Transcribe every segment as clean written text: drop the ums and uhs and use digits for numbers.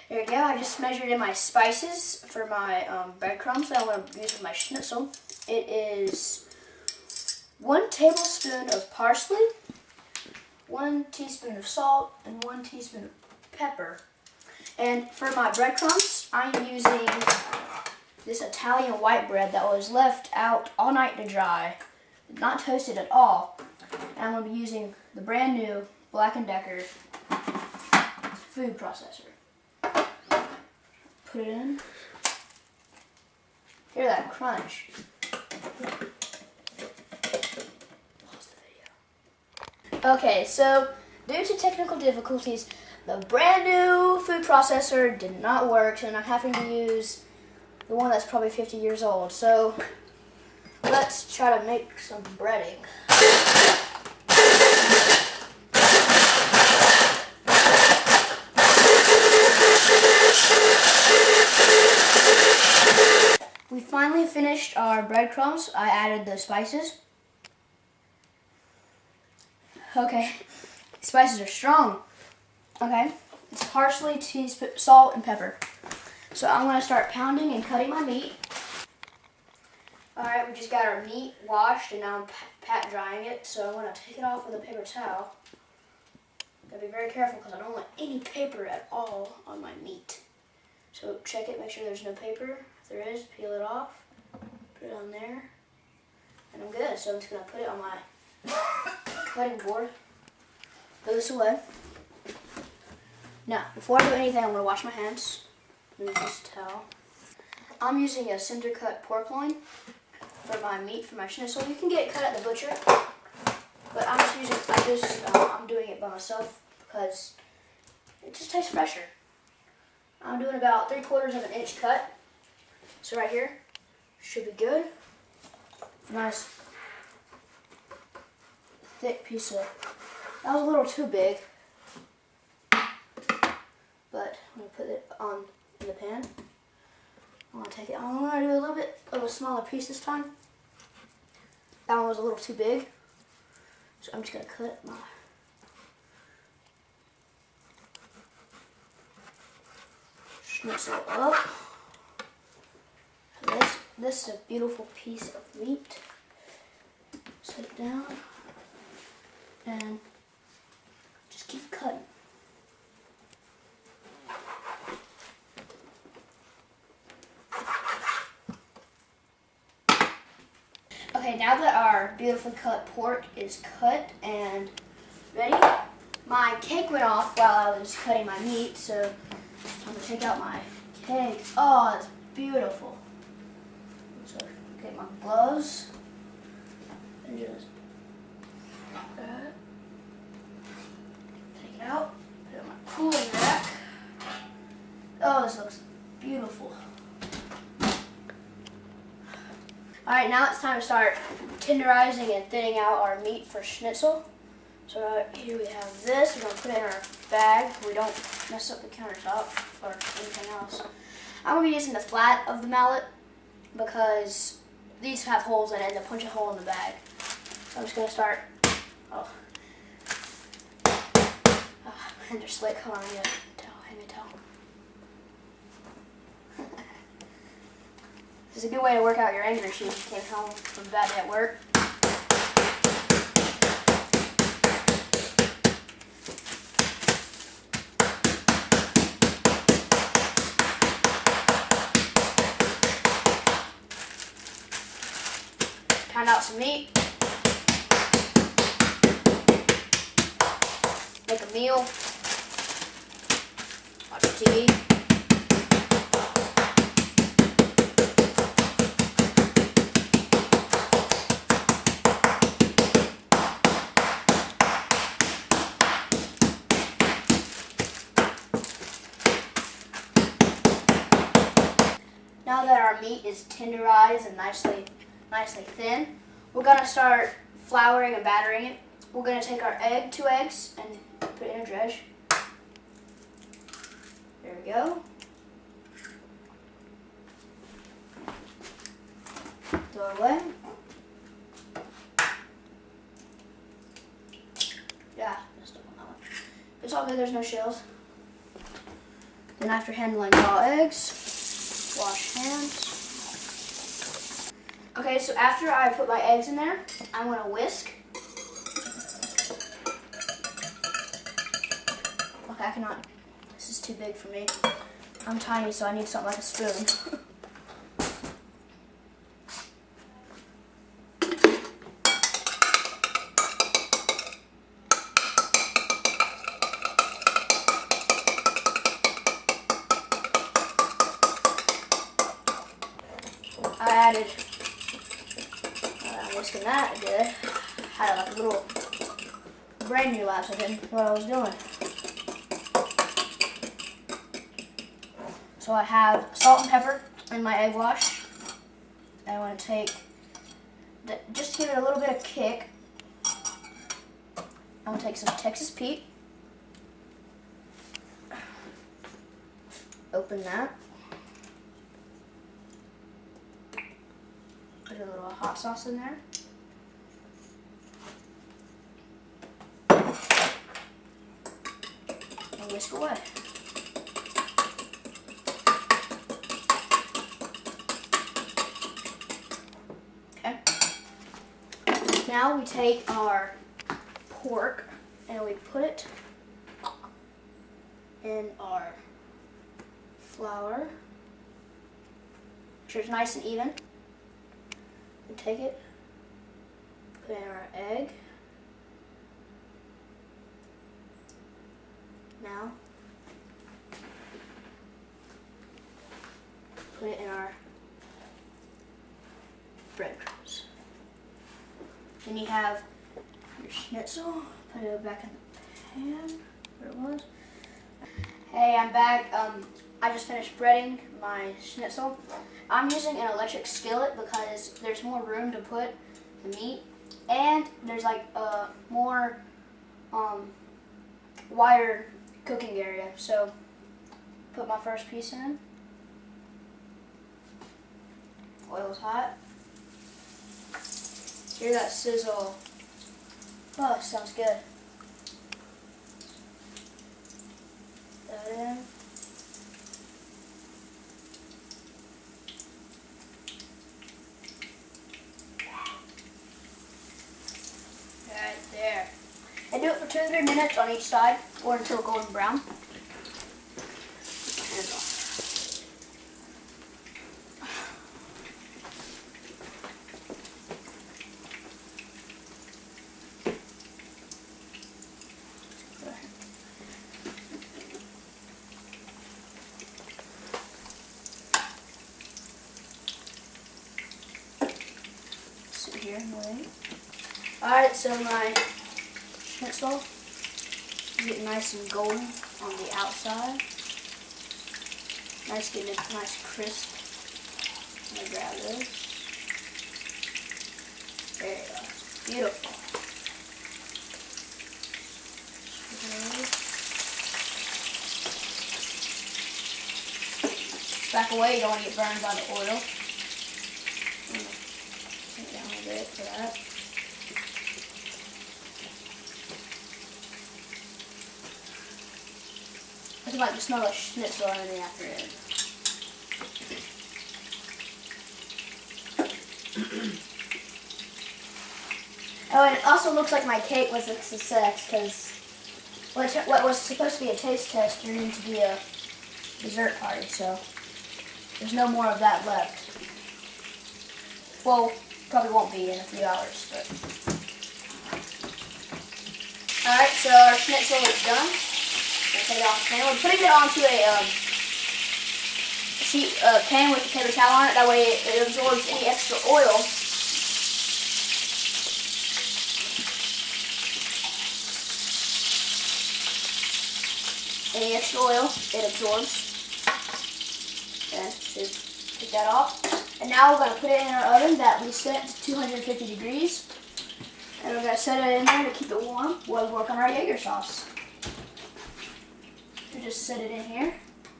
There we go. I just measured in my spices for my breadcrumbs that I want to use for my schnitzel. It is 1 tablespoon of parsley, 1 teaspoon of salt, and 1 teaspoon of pepper. And for my breadcrumbs, I'm using this Italian white bread that was left out all night to dry, not toasted at all. And I'm going to be using the brand new Black & Decker food processor. Put it in. Hear that crunch. Pause the video. Okay, so due to technical difficulties, the brand new food processor did not work, and I'm having to use the one that's probably 50 years old. So let's try to make some breading. We finally finished our breadcrumbs. I added the spices. Okay, spices are strong. Okay, it's parsley, teaspoon, salt, and pepper. So I'm going to start pounding and cutting my meat. Alright, we just got our meat washed and now I'm pat drying it. So I'm going to take it off with a paper towel. Gotta be very careful because I don't want any paper at all on my meat. So check it, make sure there's no paper. If there is, peel it off, put it on there, and I'm good. So I'm just going to put it on my cutting board. Put this away. Now, before I do anything, I'm going to wash my hands. Use this towel. I'm using a cinder cut pork loin for my meat, for my schnitzel. You can get it cut at the butcher, but I'm doing it by myself because it just tastes fresher. I'm doing about 3/4 of an inch cut. So right here should be good. Nice thick piece of. That was a little too big, but I'm gonna put it on in the pan. I'm gonna take it. I'm gonna do a little bit of a smaller piece this time. That one was a little too big, so I'm just gonna cut my. Schnitzel up. This is a beautiful piece of meat. Set it down and just keep cutting. Okay, now that our beautifully cut pork is cut and ready, my cake went off while I was cutting my meat, so I'm going to take out my cake. Oh, it's beautiful. So get my gloves and just take it out, put it on my cooling rack. Oh, this looks beautiful. Alright, now it's time to start tenderizing and thinning out our meat for schnitzel. So here we have this. We're going to put it in our bag so we don't mess up the countertop or anything else. I'm going to be using the flat of the mallet because these have holes in it and they punch a hole in the bag. So I'm just going to start. Oh, and they're slick. Hold on, I need a towel. Hand me a towel. This is a good way to work out your anger issues if you came home from a bad day at work. Pound out some meat. Make a meal. Watch TV. Now that our meat is tenderized and nicely thin, we're going to start flouring and battering it. We're going to take our 2 eggs, and put it in a dredge. There we go. Throw it away. Yeah, messed up on that one. It's all good, there's no shells. Then after handling raw eggs, wash hands. Okay, so after I put my eggs in there, I'm going to whisk. Okay, I cannot. This is too big for me. I'm tiny, so I need something like a spoon. I added, I'm whisking that a bit. I had like a little brain relapse. I didn't know what I was doing. So I have salt and pepper in my egg wash. I want to take, just to give it a little bit of kick, I'm going to take some Texas Pete. Open that. Put a little hot sauce in there. And whisk away. Okay. Now we take our pork and we put it in our flour. Make sure it's nice and even. We take it, put in our egg. Now, put it in our breadcrumbs. Then you have your schnitzel. Put it back in the pan where it was. Hey, I'm back. I just finished breading my schnitzel. I'm using an electric skillet because there's more room to put the meat, and there's like a more wider cooking area. So put my first piece in. Oil's hot. Hear that sizzle. Oh, sounds good. That in. Right there. And do it for 2 to 3 minutes on each side, or until golden brown. Hands off. Sit here and wait. Alright, so my schnitzel is getting nice and golden on the outside. Nice, getting it nice crisp. I'm gonna grab this. There you go. Beautiful. Back away, you don't want to get burned by the oil. Take it down a bit for that. I can like just smell like schnitzel and everything after it. Oh, and it also looks like my cake was a success because what was supposed to be a taste test turned into be a dessert party, so there's no more of that left. Well, probably won't be in a few hours, but. Alright, so our schnitzel is done. We'll take it off the pan. We're putting it onto a pan with a paper towel on it. That way it absorbs any extra oil. Any extra oil, it absorbs. And just take that off. And now we're going to put it in our oven that we set to 250 degrees. And we're going to set it in there to keep it warm while we work on our Jaeger sauce. We just set it in here.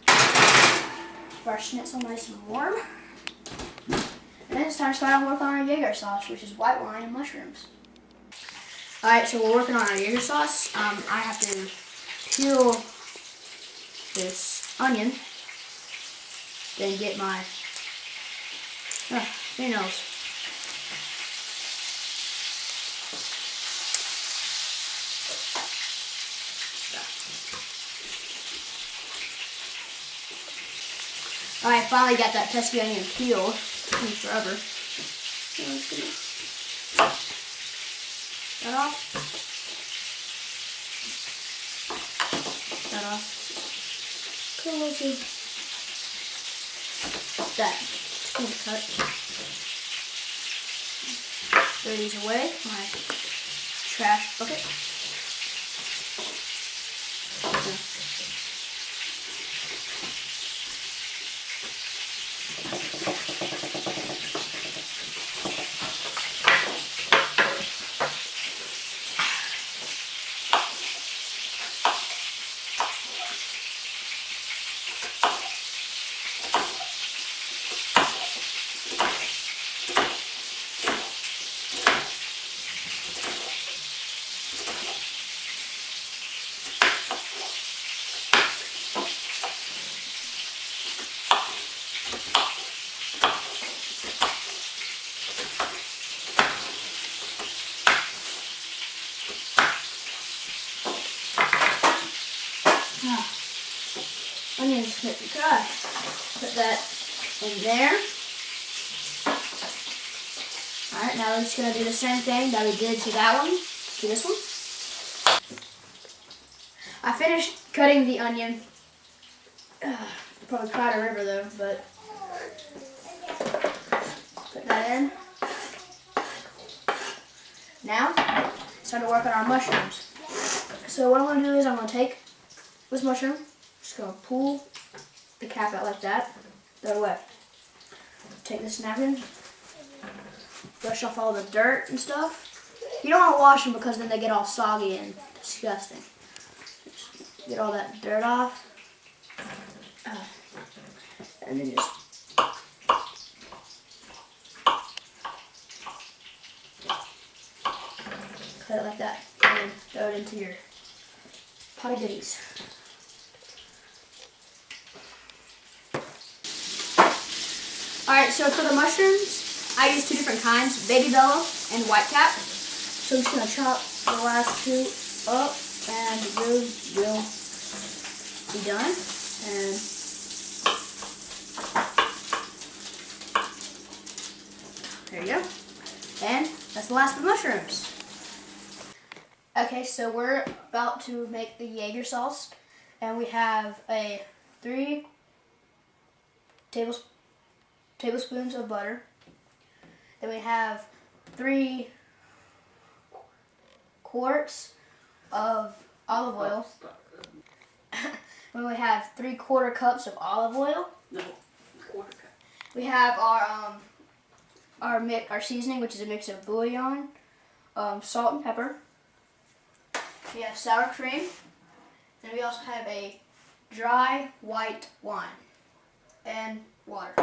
Keep our schnitzel nice and warm. And then it's time to start on work on our Jaeger sauce, which is white wine and mushrooms. Alright, so we're working on our Jaeger sauce. I have to peel this onion, then get my fingernails. Alright, I finally got that pesky onion peeled. Took me forever. So I'm just gonna that off. That off. Cool. That. It's cool to cut. Throw these away. My trash bucket. Onions hit the cry. Put that in there. Alright, now we're just going to do the same thing that we did to that one, to this one. I finished cutting the onion. Probably cried a river though, but put that in. Now, start to work on our mushrooms. So what I'm going to do is I'm going to take this mushroom, just going to pull the cap out like that, throw it away. Take this napkin, brush off all the dirt and stuff. You don't want to wash them because then they get all soggy and disgusting. Just get all that dirt off. And then just cut it like that. And then throw it into your pot of goodies. Alright, so for the mushrooms, I use two different kinds, Baby Bella and White Cap. So I'm just going to chop the last two up and those will be done. And there you go. And that's the last of the mushrooms. Okay, so we're about to make the Jaeger sauce. And we have 3 tablespoons of butter. Then we have 3 quarts of olive oil. Then we have 3/4 cups of olive oil. No, 1/4 cup. We have our seasoning, which is a mix of bouillon, salt and pepper. We have sour cream. And we also have a dry white wine and water.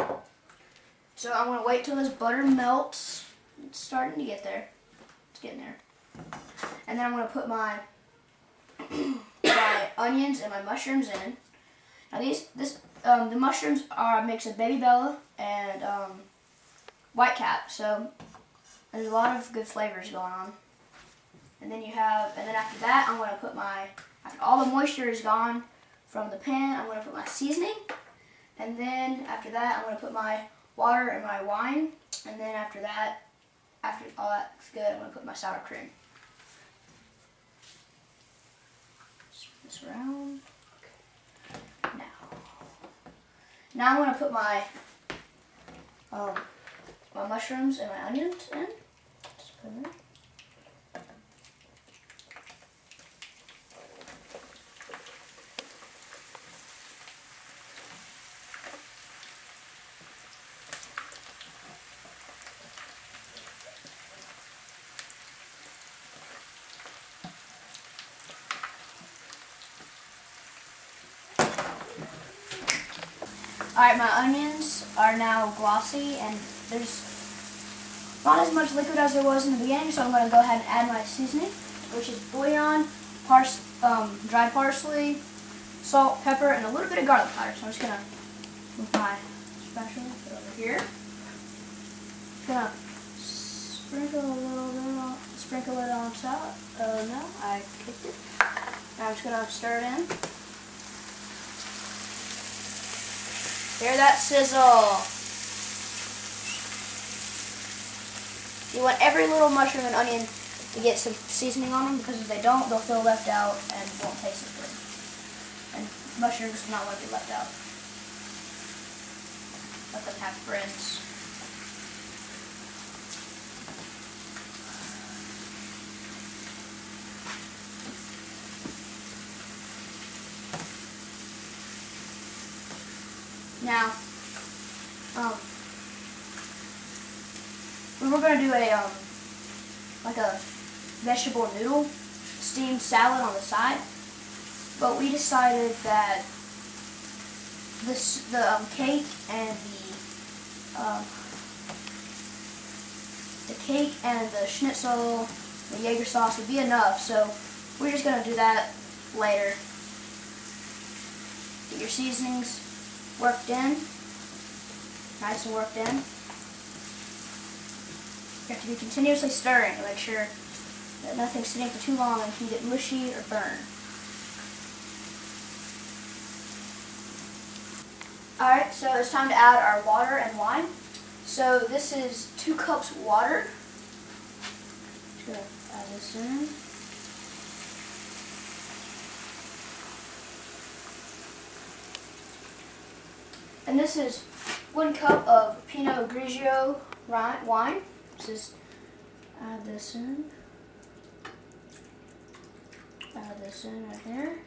So I'm going to wait till this butter melts. It's starting to get there. It's getting there. And then I'm going to put my my onions and my mushrooms in. Now the mushrooms are a mix of Baby Bella and White Cap. So there's a lot of good flavors going on. And then after that, I'm going to put after all the moisture is gone from the pan, I'm going to put my seasoning. And then after that, I'm going to put my water and my wine. And then after all that's good, I'm going to put my sour cream. Spin this around. Now I'm going to put my mushrooms and my onions in. Just put them in. Alright, my onions are now glossy and there's not as much liquid as there was in the beginning, so I'm going to go ahead and add my seasoning, which is bouillon, dried parsley, salt, pepper, and a little bit of garlic powder. So I'm just gonna move my spatula over here. Gonna sprinkle a little bit on, sprinkle it on top. Oh no, I kicked it. Now I'm just gonna stir it in. Hear that sizzle? You want every little mushroom and onion to get some seasoning on them, because if they don't, they'll feel left out and won't taste as good. And mushrooms do not want to be left out. Let them have friends. Now, we were going to do like a vegetable noodle steamed salad on the side, but we decided that the cake and the schnitzel, the Jaeger sauce would be enough, so we're just going to do that later. Get your seasonings worked in, nice and worked in. You have to be continuously stirring to make sure that nothing's sitting for too long and can get mushy or burn. Alright, so it's time to add our water and wine. So this is 2 cups water. Just going to add this in. And this is 1 cup of Pinot Grigio wine. Just add this in. Add this in right here.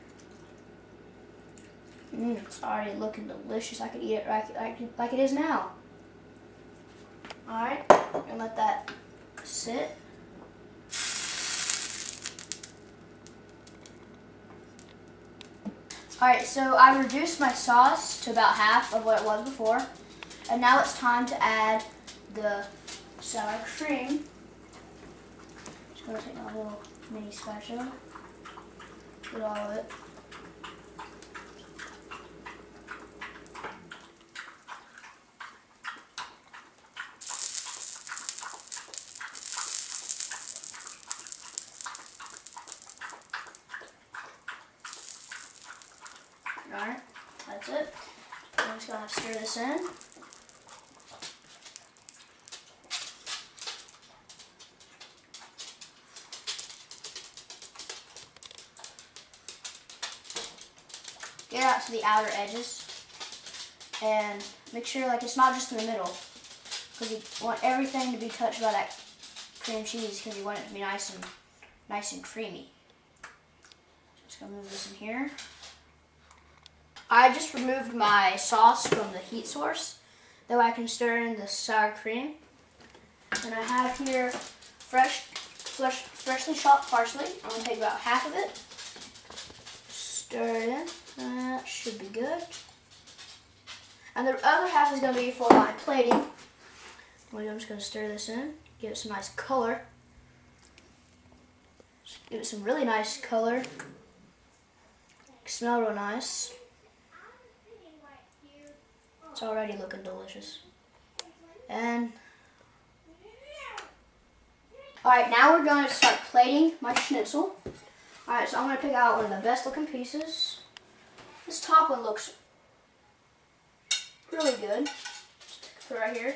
It's already looking delicious. I could eat it like it is now. Alright, and let that sit. Alright, so I reduced my sauce to about half of what it was before. And now it's time to add the sour cream. Just going to take my little mini spatula. Get all of it. Alright, that's it. I'm just going to stir this in. Get out to the outer edges and make sure like it's not just in the middle, because you want everything to be touched by that cream cheese, because you want it to be nice and creamy. Just gonna move this in here. I just removed my sauce from the heat source, that way I can stir in the sour cream. And I have here freshly chopped parsley. I'm going to take about half of it, stir it in. That should be good. And the other half is going to be for my plating. I'm just going to stir this in, give it some nice color. Give it some really nice color. Smell real nice. It's already looking delicious. And alright, now we're going to start plating my schnitzel. Alright, so I'm going to pick out one of the best looking pieces. This top one looks really good. Put it right here.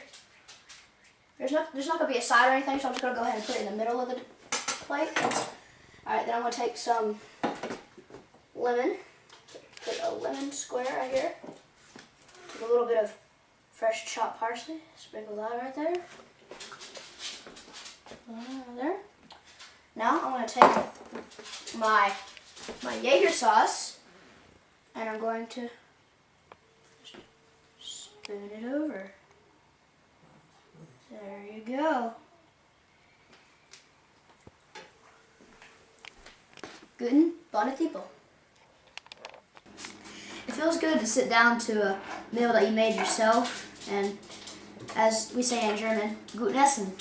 There's not going to be a side or anything, so I'm just going to go ahead and put it in the middle of the plate. Alright, then I'm going to take some lemon. Put a lemon square right here. Take a little bit of fresh chopped parsley. Sprinkle that right there. There. Now I'm going to take my Jaeger sauce and I'm going to spoon it over. There you go. Guten Appetit. It feels good to sit down to a meal that you made yourself, and as we say in German, Guten Essen.